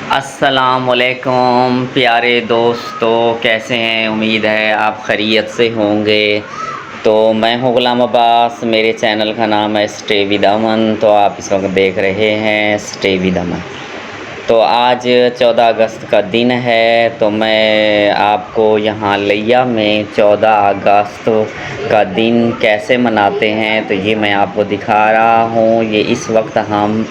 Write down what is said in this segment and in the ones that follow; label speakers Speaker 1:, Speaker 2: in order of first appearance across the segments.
Speaker 1: अस्सलामुअलैकुम प्यारे दोस्तों, कैसे हैं? उम्मीद है आप खैरियत से होंगे। तो मैं हूं गुलाम अब्बास, मेरे चैनल का नाम है स्टे विद अमन। तो आप इस वक्त देख रहे हैं स्टे विद अमन। तो आज 14 अगस्त का दिन है, तो मैं आपको यहाँ लिया में 14 अगस्त का दिन कैसे मनाते हैं तो ये मैं आपको दिखा रहा हूँ। ये इस वक्त हम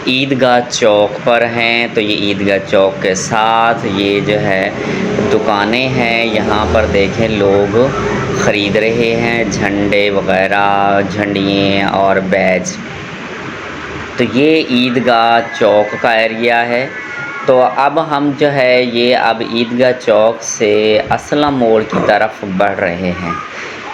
Speaker 1: ईदगाह चौक पर हैं। तो ये ईदगाह चौक के साथ ये जो है दुकानें हैं, यहाँ पर देखें लोग ख़रीद रहे हैं झंडे वगैरह, झंडियाँ और बैज। तो ये ईदगाह चौक का एरिया है। तो अब हम जो है ये अब ईदगाह चौक से असलम मोड़ की तरफ बढ़ रहे हैं।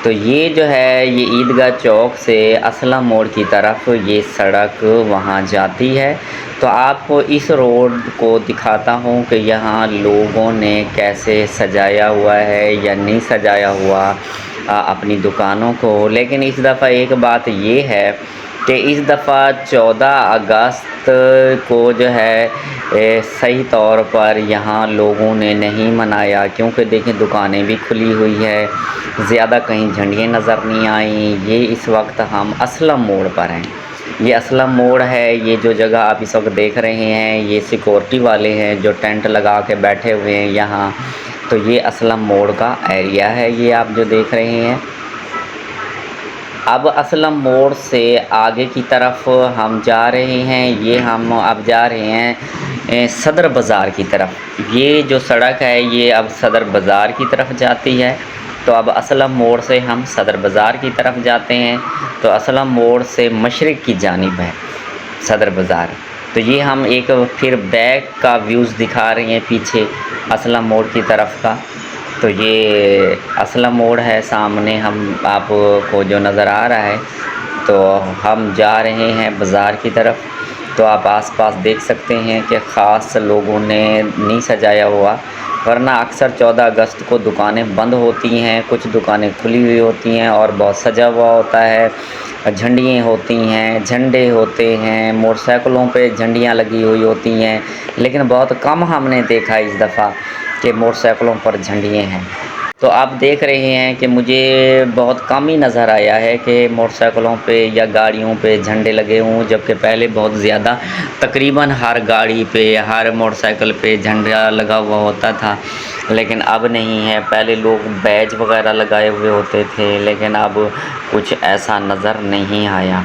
Speaker 1: तो ये जो है ये ईदगाह चौक से असलम मोड़ की तरफ ये सड़क वहाँ जाती है। तो आपको इस रोड को दिखाता हूँ कि यहाँ लोगों ने कैसे सजाया हुआ है या नहीं सजाया हुआ अपनी दुकानों को। लेकिन इस दफ़ा एक बात ये है कि इस दफ़ा 14 अगस्त को जो है सही तौर पर यहाँ लोगों ने नहीं मनाया, क्योंकि देखें दुकानें भी खुली हुई है, ज़्यादा कहीं झंडियाँ नज़र नहीं आई। ये इस वक्त हम असलम मोड़ पर हैं। ये असलम मोड़ है। ये जो जगह आप इस वक्त देख रहे हैं ये सिक्योरिटी वाले हैं जो टेंट लगा के बैठे हुए हैं यहाँ। तो ये असलम मोड़ का एरिया है, ये आप जो देख रहे हैं। अब असलम मोड़ से आगे की तरफ हम जा रहे हैं। ये हम अब जा रहे हैं सदर बाज़ार की तरफ। ये जो सड़क है ये अब सदर बाज़ार की तरफ जाती है। तो अब असलम मोड़ से हम सदर बाज़ार की तरफ जाते हैं। तो असलम मोड़ से मशरिक़ की जानिब है सदर बाज़ार। तो ये हम एक फिर बैक का व्यूज़ दिखा रहे हैं पीछे असलम मोड़ की तरफ का। तो ये असलम मोड़ है सामने हम आपको जो नज़र आ रहा है। तो हम जा रहे हैं बाज़ार की तरफ। तो आप आसपास देख सकते हैं कि ख़ास लोगों ने नहीं सजाया हुआ, वरना अक्सर 14 अगस्त को दुकानें बंद होती हैं, कुछ दुकानें खुली हुई होती हैं और बहुत सजा हुआ होता है। झंडियाँ होती हैं, झंडे होते हैं, मोटरसाइकिलों पे झंडियाँ लगी हुई होती हैं। लेकिन बहुत कम हमने देखा इस दफ़ा कि मोटरसाइकिलों पर झंडियाँ हैं। तो आप देख रहे हैं कि मुझे बहुत कम ही नज़र आया है कि मोटरसाइकिलों पे या गाड़ियों पे झंडे लगे हों, जबकि पहले बहुत ज़्यादा तकरीबन हर गाड़ी पे हर मोटरसाइकिल पे झंडा लगा हुआ होता था। लेकिन अब नहीं है। पहले लोग बैज वगैरह लगाए हुए होते थे, लेकिन अब कुछ ऐसा नज़र नहीं आया।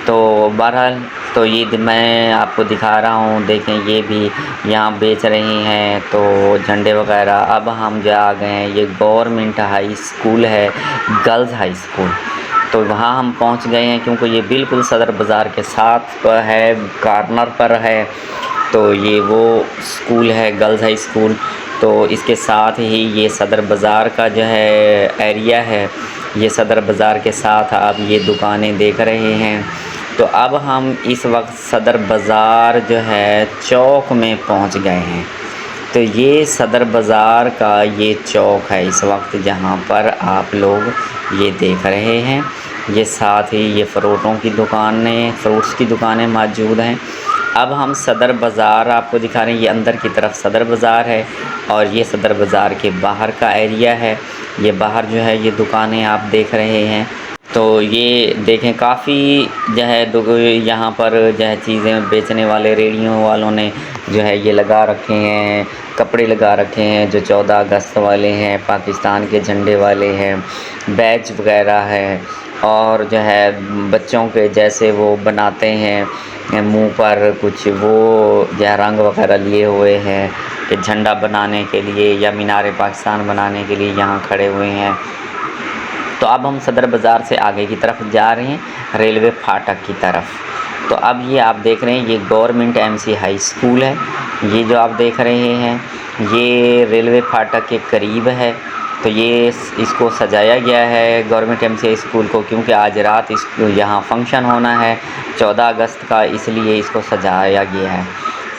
Speaker 1: तो बहरहाल तो ये मैं आपको दिखा रहा हूँ। देखें ये भी यहाँ बेच रहे हैं तो झंडे वगैरह। अब हम जो आ गए हैं ये गवर्नमेंट हाई स्कूल है, गर्ल्स हाई स्कूल। तो वहाँ हम पहुँच गए हैं, क्योंकि ये बिल्कुल सदर बाज़ार के साथ पर है, कॉर्नर पर है। तो ये वो स्कूल है गर्ल्स हाई स्कूल। तो इसके साथ ही ये सदर बाज़ार का जो है एरिया है। ये सदर बाज़ार के साथ आप ये दुकानें देख रहे हैं। तो अब हम इस वक्त सदर बाज़ार जो है चौक में पहुंच गए हैं। तो ये सदर बाज़ार का ये चौक है इस वक्त, जहां पर आप लोग ये देख रहे हैं। ये साथ ही ये फ्रूटों की दुकानें, फ्रूट्स की दुकानें मौजूद हैं। अब हम सदर बाज़ार आपको दिखा रहे हैं। ये अंदर की तरफ सदर बाज़ार है और ये सदर बाज़ार के बाहर का एरिया है। ये बाहर जो है ये दुकानें आप देख रहे हैं। तो ये देखें काफ़ी जो है यहाँ पर जो है चीज़ें बेचने वाले रेडियों वालों ने जो है ये लगा रखे हैं, कपड़े लगा रखे हैं जो 14 अगस्त वाले हैं, पाकिस्तान के झंडे वाले हैं, बैज वगैरह है। और जो है बच्चों के जैसे वो बनाते हैं मुंह पर कुछ वो जो है रंग वगैरह लिए हुए हैं कि झंडा बनाने के लिए या मीनार पाकिस्तान बनाने के लिए यहाँ खड़े हुए हैं। तो अब हम सदर बाज़ार से आगे की तरफ जा रहे हैं रेलवे फाटक की तरफ। तो अब ये आप देख रहे हैं ये गवर्नमेंट एमसी हाई स्कूल है। ये जो आप देख रहे हैं ये रेलवे फाटक के करीब है। तो ये इसको सजाया गया है गवर्नमेंट एमसी हाई स्कूल को, क्योंकि आज रात इस यहाँ फंक्शन होना है 14 अगस्त का, इसलिए इसको सजाया गया है।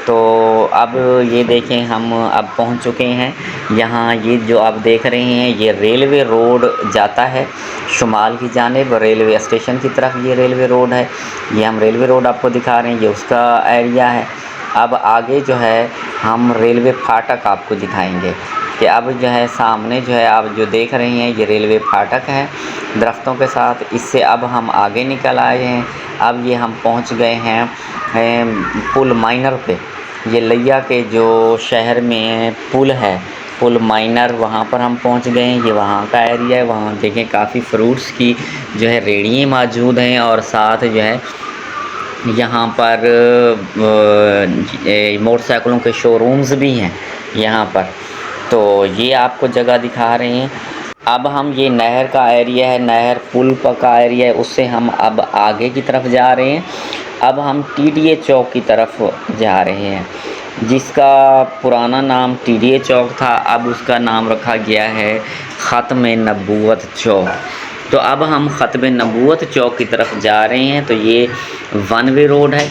Speaker 1: तो अब ये देखें हम अब पहुंच चुके हैं यहाँ। ये जो आप देख रहे हैं ये रेलवे रोड जाता है शुमाल की जानिब, रेलवे स्टेशन की तरफ ये रेलवे रोड है। ये हम रेलवे रोड आपको दिखा रहे हैं, ये उसका एरिया है। अब आगे जो है हम रेलवे फाटक आपको दिखाएंगे कि अब जो है सामने जो है आप जो देख रहे हैं ये रेलवे फाटक है दरख्तों के साथ। इससे अब हम आगे निकल आए हैं। अब ये हम पहुंच गए हैं पुल माइनर पे। ये लिया के जो शहर में पुल है, पुल माइनर, वहाँ पर हम पहुँच गए हैं। ये वहाँ का एरिया है। वहाँ देखें काफ़ी फ्रूट्स की जो है रेड़ियाँ मौजूद हैं और साथ जो है यहाँ पर मोटरसाइकिलों के शोरूम्स भी हैं यहाँ पर। तो ये आपको जगह दिखा रहे हैं। अब हम ये नहर का एरिया है, नहर पुल का एरिया है, उससे हम अब आगे की तरफ जा रहे हैं। अब हम TDA चौक की तरफ जा रहे हैं, जिसका पुराना नाम TDA चौक था। अब उसका नाम रखा गया है ख़त्म नबूवत चौक। तो अब हम ख़त्म नबूवत चौक की तरफ जा रहे हैं। तो ये वन वे रोड है,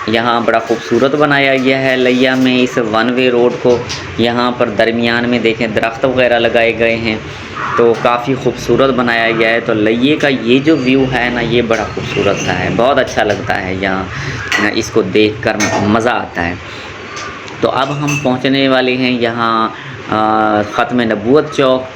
Speaker 1: यहाँ बड़ा खूबसूरत बनाया गया है लिया में। इस वन वे रोड को यहाँ पर दरमियान में देखें दरख्त वगैरह लगाए गए हैं, तो काफ़ी खूबसूरत बनाया गया है। तो लिये का ये जो व्यू है ना, ये बड़ा खूबसूरत सा है, बहुत अच्छा लगता है यहाँ, इसको देखकर मज़ा आता है। तो अब हम पहुँचने वाले हैं यहाँ ख़त्म नबूवत चौक।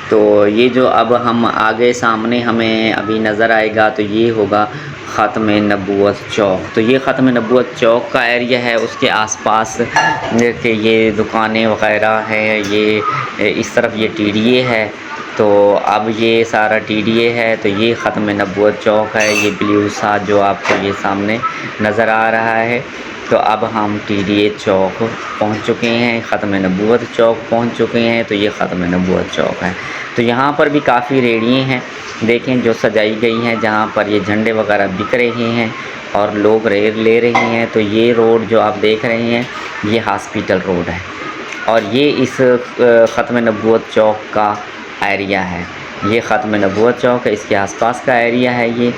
Speaker 1: तो ये जो अब हम आगे सामने हमें अभी नज़र आएगा तो ये होगा ख़त्म नबूवत चौक। तो ये ख़त्म नबूवत चौक का एरिया है। उसके आसपास के ये दुकानें वग़ैरह हैं। ये इस तरफ ये TDA है। तो अब ये सारा TDA है। तो ये ख़त्म नबूवत चौक है। ये ब्लू सा जो आपको ये सामने नज़र आ रहा है। तो अब हम TDA चौक पहुंच चुके हैं, ख़त्म नबूवत चौक पहुंच चुके हैं। तो ये ख़त्म नबूवत चौक है। तो यहाँ पर भी काफ़ी रेड़ियाँ हैं देखें जो सजाई गई हैं, जहाँ पर ये झंडे वगैरह बिक रहे हैं और लोग रेड़ ले रहे हैं। तो ये रोड जो आप देख रहे हैं ये हॉस्पिटल रोड है और ये इस ख़त्म नबूवत चौक का एरिया है। ये ख़त्म नबूवत चौक है, इसके आसपास का एरिया है ये।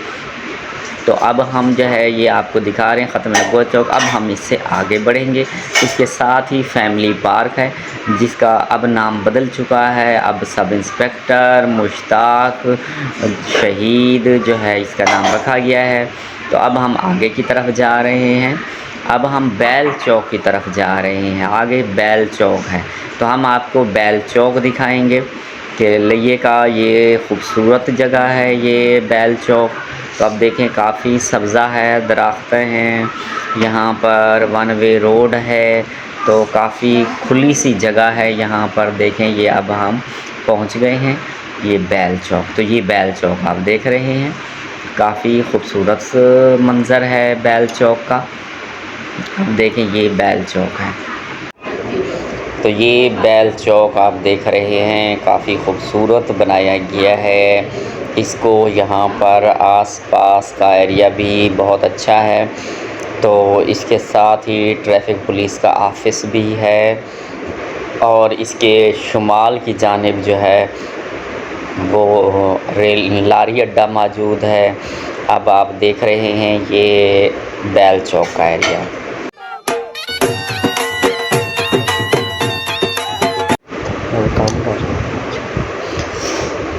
Speaker 1: तो अब हम जो है ये आपको दिखा रहे हैं ख़त्म नबूवत चौक। अब हम इससे आगे बढ़ेंगे। इसके साथ ही फैमिली पार्क है, जिसका अब नाम बदल चुका है। अब सब इंस्पेक्टर मुश्ताक शहीद जो है इसका नाम रखा गया है। तो अब हम आगे की तरफ जा रहे हैं। अब हम बैल चौक की तरफ जा रहे हैं। आगे बैल चौक है, तो हम आपको बैल चौक दिखाएंगे कि लिये का ये खूबसूरत जगह है ये बैल चौक। तो अब देखें काफ़ी सब्ज़ा है, दरख्त हैं, यहाँ पर वन वे रोड है। तो काफ़ी खुली सी जगह है यहाँ पर। देखें ये अब हम पहुँच गए हैं ये बैल चौक। तो ये बैल चौक आप देख रहे हैं, काफ़ी खूबसूरत मंज़र है बैल चौक का। अब देखें ये बैल चौक है। तो ये बैल चौक आप देख रहे हैं, काफ़ी खूबसूरत बनाया गया है इसको। यहाँ पर आसपास का एरिया भी बहुत अच्छा है। तो इसके साथ ही ट्रैफिक पुलिस का ऑफिस भी है और इसके शुमाल की जानिब जो है वो रेल लारी अड्डा मौजूद है। अब आप देख रहे हैं ये बैल चौक का एरिया।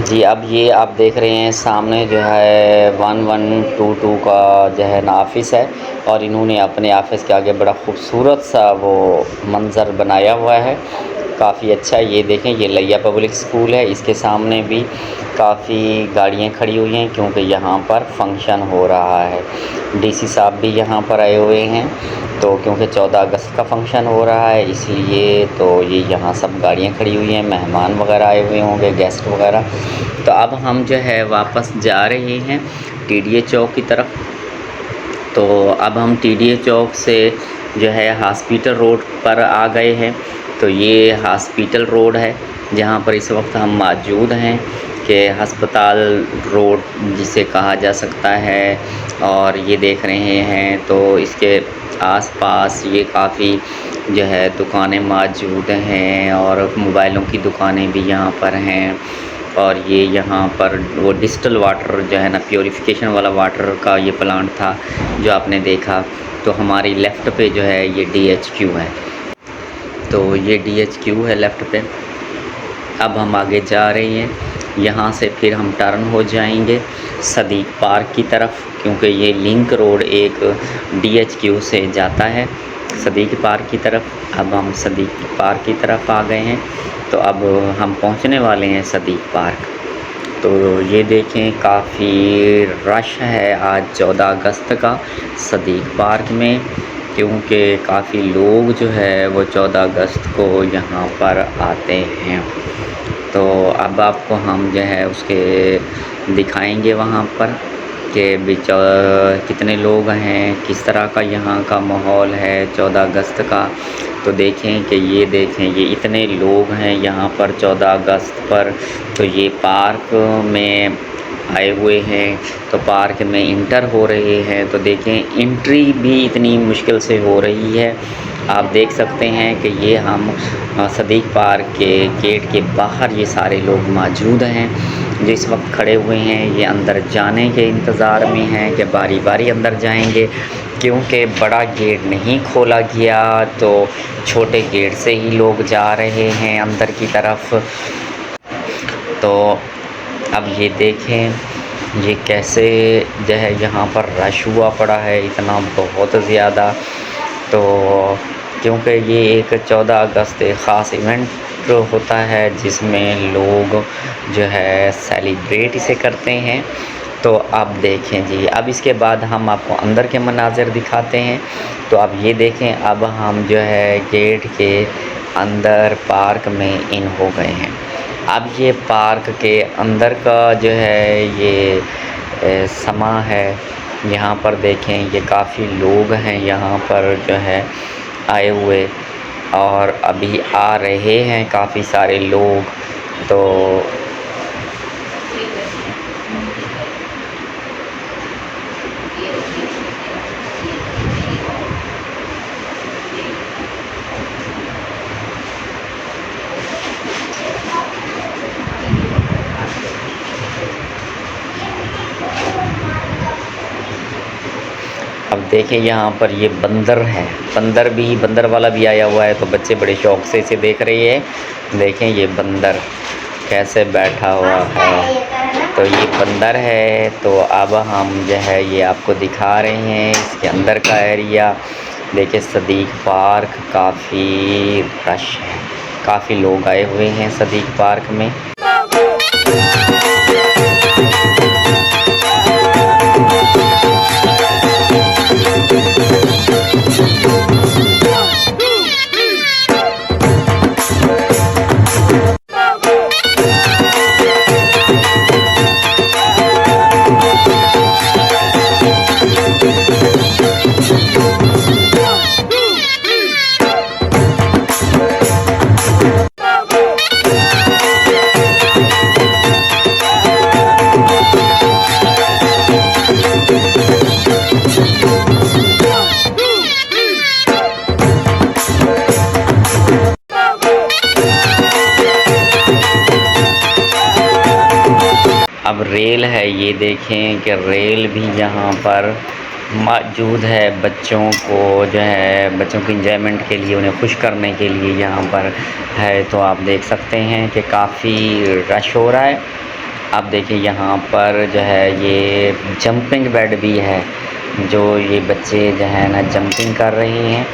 Speaker 1: जी अब ये आप देख रहे हैं सामने जो है 1122 का जो है ना ऑफ़िस है और इन्होंने अपने ऑफ़िस के आगे बड़ा खूबसूरत सा वो मंज़र बनाया हुआ है, काफ़ी अच्छा। ये देखें ये लिया पब्लिक स्कूल है, इसके सामने भी काफ़ी गाड़ियाँ खड़ी हुई हैं क्योंकि यहाँ पर फंक्शन हो रहा है। DC साहब भी यहाँ पर आए हुए हैं, तो क्योंकि 14 अगस्त का फंक्शन हो रहा है इसलिए तो ये यहाँ सब गाड़ियाँ खड़ी हुई हैं, मेहमान वगैरह आए हुए होंगे, गेस्ट वगैरह। तो अब हम जो है वापस जा रहे हैं TDA चौक की तरफ। तो अब हम TDA चौक से जो है हॉस्पिटल रोड पर आ गए हैं। तो ये हॉस्पिटल रोड है जहाँ पर इस वक्त हम मौजूद हैं कि अस्पताल रोड जिसे कहा जा सकता है। और ये देख रहे हैं तो इसके आसपास ये काफ़ी जो है दुकानें मौजूद हैं और मोबाइलों की दुकानें भी यहाँ पर हैं। और ये यहाँ पर वो डिस्टिल वाटर जो है ना, प्योरीफिकेशन वाला वाटर का ये प्लांट था जो आपने देखा। तो हमारी लेफ़्ट पे जो है ये DHQ है। तो ये DHQ है लेफ़्ट पे। अब हम आगे जा रहे हैं, यहाँ से फिर हम टर्न हो जाएंगे सदीक पार्क की तरफ, क्योंकि ये लिंक रोड एक DHQ से जाता है सदीक़ पार्क की तरफ। अब हम सदीक़ पार्क की तरफ आ गए हैं, तो अब हम पहुंचने वाले हैं सदीक़ पार्क। तो ये देखें, काफ़ी रश है आज 14 अगस्त का सदीक़ पार्क में, क्योंकि काफ़ी लोग जो है वो 14 अगस्त को यहाँ पर आते हैं। तो अब आपको हम जो है उसके दिखाएंगे वहाँ पर कि कितने लोग हैं, किस तरह का यहाँ का माहौल है 14 अगस्त का। तो देखें कि ये देखें, ये इतने लोग हैं यहाँ पर 14 अगस्त पर। तो ये पार्क में आए हुए हैं, तो पार्क में इंटर हो रहे हैं। तो देखें, एंट्री भी इतनी मुश्किल से हो रही है। आप देख सकते हैं कि ये हम सदीक़ पार्क के गेट के बाहर ये सारे लोग मौजूद हैं जो इस वक्त खड़े हुए हैं। ये अंदर जाने के इंतज़ार में हैं कि बारी बारी अंदर जाएंगे, क्योंकि बड़ा गेट नहीं खोला गया, तो छोटे गेट से ही लोग जा रहे हैं अंदर की तरफ। तो अब ये देखें, ये कैसे जो है यहाँ पर रश हुआ पड़ा है इतना बहुत ज़्यादा। तो क्योंकि ये एक 14 अगस्त एक ख़ास इवेंट होता है जिसमें लोग जो है सेलिब्रेट इसे करते हैं। तो अब देखें जी, अब इसके बाद हम आपको अंदर के मनाज़िर दिखाते हैं। तो अब ये देखें, अब हम जो है गेट के अंदर पार्क में इन हो गए हैं। अब ये पार्क के अंदर का जो है ये समा है। यहाँ पर देखें, ये काफ़ी लोग हैं यहाँ पर जो है आए हुए, और अभी आ रहे हैं काफ़ी सारे लोग। तो अब देखें, यहाँ पर ये बंदर है, बंदर वाला भी आया हुआ है। तो बच्चे बड़े शौक़ से इसे देख रहे हैं। देखें ये बंदर कैसे बैठा हुआ है। तो ये बंदर है। तो अब हम जो है ये आपको दिखा रहे हैं इसके अंदर का एरिया। देखिए सदीक़ पार्क काफ़ी रश है, काफ़ी लोग आए हुए हैं सदीक़ पार्क में। अब रेल है, ये देखें कि रेल भी यहाँ पर मौजूद है। बच्चों को जो है, बच्चों की इंजॉयमेंट के लिए, उन्हें खुश करने के लिए यहाँ पर है। तो आप देख सकते हैं कि काफ़ी रश हो रहा है। अब देखिए यहाँ पर जो है ये जंपिंग बेड भी है, जो ये बच्चे जो है ना जंपिंग कर रहे हैं।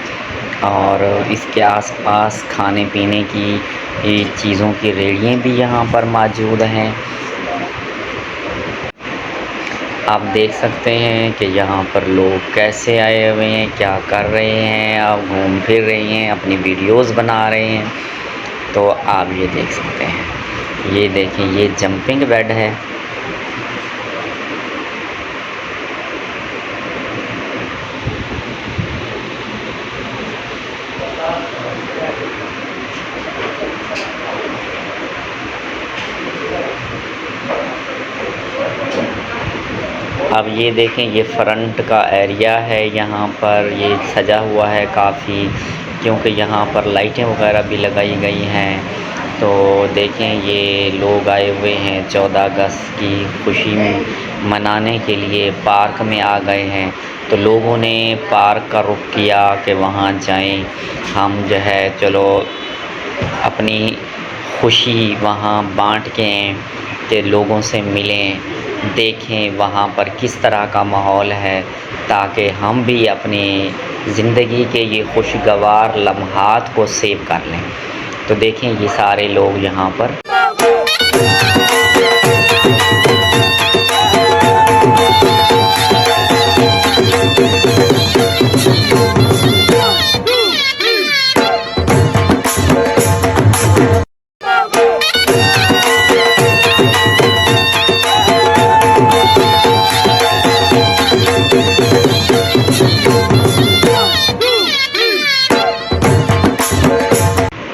Speaker 1: और इसके आसपास खाने पीने की चीज़ों की रेहड़ियाँ भी यहाँ पर मौजूद हैं। आप देख सकते हैं कि यहाँ पर लोग कैसे आए हुए हैं, क्या कर रहे हैं, आप घूम फिर रहे हैं, अपनी वीडियोस बना रहे हैं। तो आप ये देख सकते हैं, ये देखें, ये जंपिंग बेड है। अब ये देखें, ये फ्रंट का एरिया है। यहाँ पर ये सजा हुआ है काफ़ी, क्योंकि यहाँ पर लाइटें वगैरह भी लगाई गई हैं। तो देखें, ये लोग आए हुए हैं 14 अगस्त की खुशी मनाने के लिए, पार्क में आ गए हैं। तो लोगों ने पार्क का रुख किया कि वहाँ जाएं, हम जो है चलो अपनी खुशी वहाँ बांट के कि लोगों से मिलें देखें वहाँ पर किस तरह का माहौल है, ताकि हम भी अपनी ज़िंदगी के ये खुशगवार लम्हात को सेव कर लें। तो देखें ये सारे लोग यहाँ पर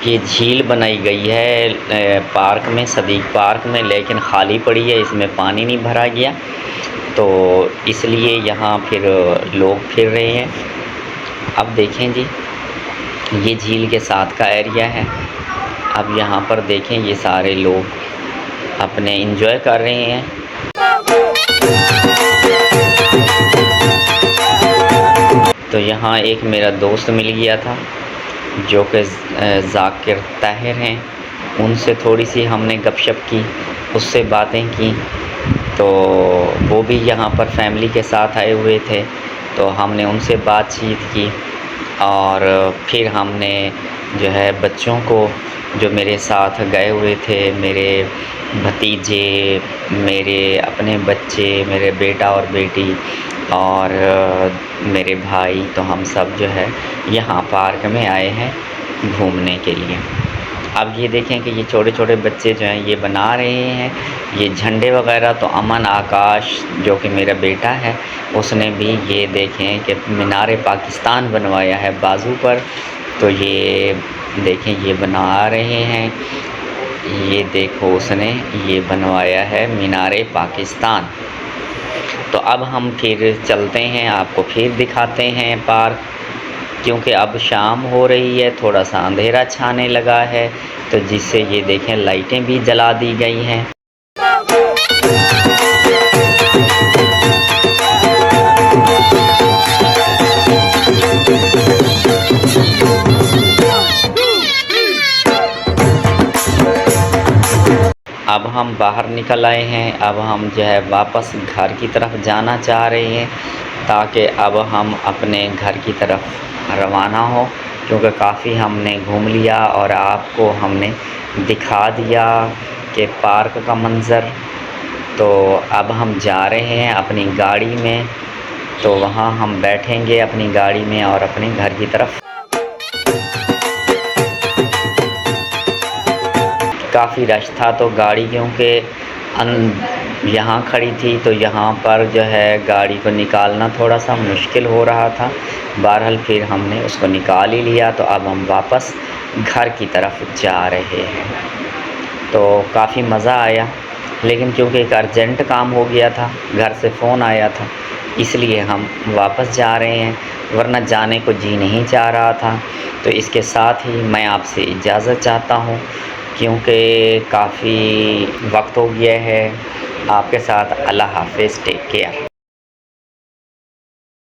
Speaker 1: ये झील बनाई गई है पार्क में, सदीक पार्क में, लेकिन खाली पड़ी है, इसमें पानी नहीं भरा गया, तो इसलिए यहाँ फिर लोग फिर रहे हैं। अब देखें जी, ये झील के साथ का एरिया है। अब यहाँ पर देखें ये सारे लोग अपने एंजॉय कर रहे हैं। तो यहाँ एक मेरा दोस्त मिल गया था जो कि ज़ाकिर ताहिर हैं, उनसे थोड़ी सी हमने गपशप की, उससे बातें की। तो वो भी यहाँ पर फैमिली के साथ आए हुए थे, तो हमने उनसे बातचीत की और फिर हमने जो है बच्चों को जो मेरे साथ गए हुए थे, मेरे भतीजे, मेरे अपने बच्चे, मेरे बेटा और बेटी और मेरे भाई, तो हम सब जो है यहाँ पार्क में आए हैं घूमने के लिए। अब ये देखें कि ये छोटे छोटे बच्चे जो हैं ये बना रहे हैं ये झंडे वगैरह। तो अमन आकाश जो कि मेरा बेटा है, उसने भी ये देखें कि मीनार पाकिस्तान बनवाया है बाजू पर। तो ये देखें ये बना रहे हैं, ये देखो उसने ये बनवाया है मीनार पाकिस्तान। तो अब हम फिर चलते हैं, आपको फिर दिखाते हैं पार्क, क्योंकि अब शाम हो रही है, थोड़ा सा अंधेरा छाने लगा है, तो जिससे ये देखें लाइटें भी जला दी गई हैं। अब हम बाहर निकल आए हैं, अब हम जो है वापस घर की तरफ जाना चाह रहे हैं, ताकि अब हम अपने घर की तरफ रवाना हो, क्योंकि काफ़ी हमने घूम लिया और आपको हमने दिखा दिया कि पार्क का मंज़र। तो अब हम जा रहे हैं अपनी गाड़ी में, तो वहाँ हम बैठेंगे अपनी गाड़ी में और अपने घर की तरफ। काफ़ी रश था तो गाड़ी क्योंकि यहाँ खड़ी थी, तो यहाँ पर जो है गाड़ी को निकालना थोड़ा सा मुश्किल हो रहा था। बहरहाल फिर हमने उसको निकाल ही लिया, तो अब हम वापस घर की तरफ जा रहे हैं। तो काफ़ी मज़ा आया, लेकिन क्योंकि एक अर्जेंट काम हो गया था, घर से फ़ोन आया था, इसलिए हम वापस जा रहे हैं, वरना जाने को जी नहीं चाह रहा था। तो इसके साथ ही मैं आपसे इजाज़त चाहता हूँ, क्योंकि काफ़ी वक्त हो गया है। आपके साथ अल्लाह हाफ़िज़, टेक केयर।